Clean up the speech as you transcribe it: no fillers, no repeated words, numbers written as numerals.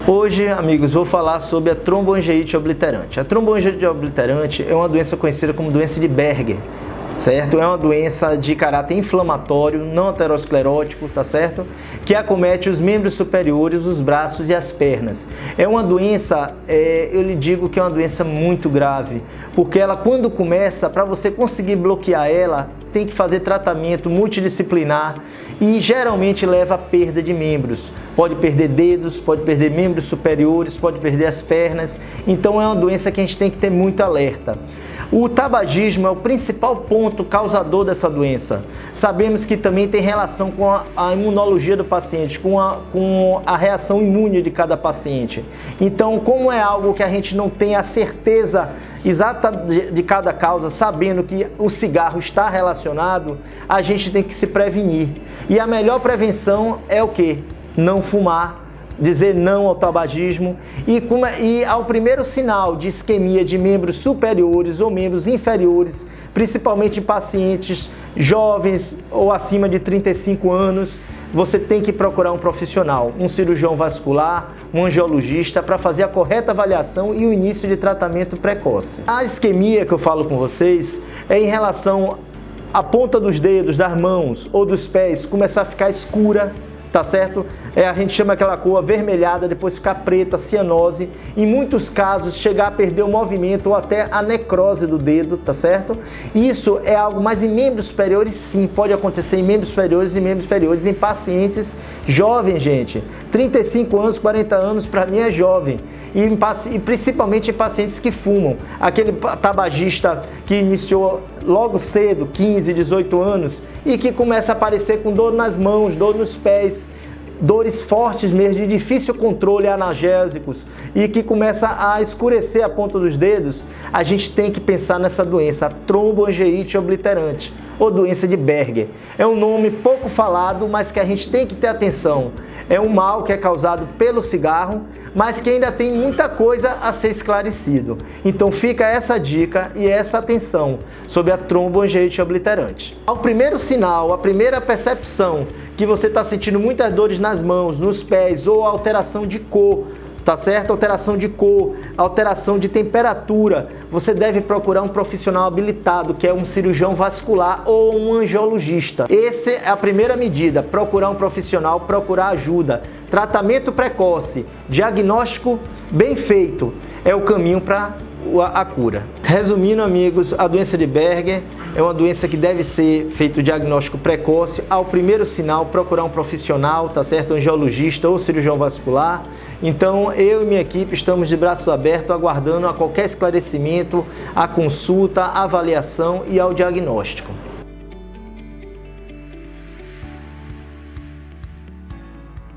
Hoje, amigos, vou falar sobre a tromboangiite obliterante. A tromboangiite obliterante é uma doença conhecida como doença de Berger, certo? É uma doença de caráter inflamatório, não aterosclerótico, tá certo? Que acomete os membros superiores, os braços e as pernas. É uma doença, eu lhe digo que é uma doença muito grave, porque ela, quando começa, para você conseguir bloquear ela, tem que fazer tratamento multidisciplinar e geralmente leva à perda de membros. Pode perder dedos, pode perder membros superiores, pode perder as pernas. Então é uma doença que a gente tem que ter muito alerta. O tabagismo é o principal ponto causador dessa doença. Sabemos que também tem relação com a imunologia do paciente, com a reação imune de cada paciente. Então, como é algo que a gente não tem a certeza exata de cada causa, sabendo que o cigarro está relacionado, a gente tem que se prevenir. E a melhor prevenção é o quê? Não fumar, dizer não ao tabagismo e ao primeiro sinal de isquemia de membros superiores ou membros inferiores, principalmente em pacientes jovens ou acima de 35 anos, você tem que procurar um profissional, um cirurgião vascular, um angiologista, para fazer a correta avaliação e o início de tratamento precoce. A isquemia que eu falo com vocês é em relação à ponta dos dedos, das mãos ou dos pés começar a ficar escura, tá certo? A gente chama aquela cor avermelhada, depois ficar preta, cianose. Em muitos casos, chegar a perder o movimento ou até a necrose do dedo, tá certo? Isso é algo, mas em membros superiores, sim, pode acontecer em membros superiores e membros inferiores, em pacientes jovens, gente. 35 anos, 40 anos, para mim é jovem. E principalmente em pacientes que fumam. Aquele tabagista que iniciou logo cedo, 15, 18 anos, e que começa a aparecer com dor nas mãos, dor nos pés, dores fortes mesmo, de difícil controle, analgésicos, e que começa a escurecer a ponta dos dedos, a gente tem que pensar nessa doença, a tromboangiite obliterante, ou doença de Berger. É um nome pouco falado, mas que a gente tem que ter atenção. É um mal que é causado pelo cigarro, mas que ainda tem muita coisa a ser esclarecido. Então fica essa dica e essa atenção sobre a tromboangiite obliterante. Ao primeiro sinal, a primeira percepção que você está sentindo muitas dores nas mãos, nos pés ou alteração de cor, tá certo? Alteração de cor, alteração de temperatura, você deve procurar um profissional habilitado, que é um cirurgião vascular ou um angiologista. Essa é a primeira medida, procurar um profissional, procurar ajuda. Tratamento precoce, diagnóstico bem feito é o caminho para a cura. Resumindo, amigos, a doença de Berger é uma doença que deve ser feito o diagnóstico precoce. Ao primeiro sinal, procurar um profissional, tá certo? Angiologista ou cirurgião vascular. Então, eu e minha equipe estamos de braços abertos, aguardando a qualquer esclarecimento, a consulta, a avaliação e ao diagnóstico.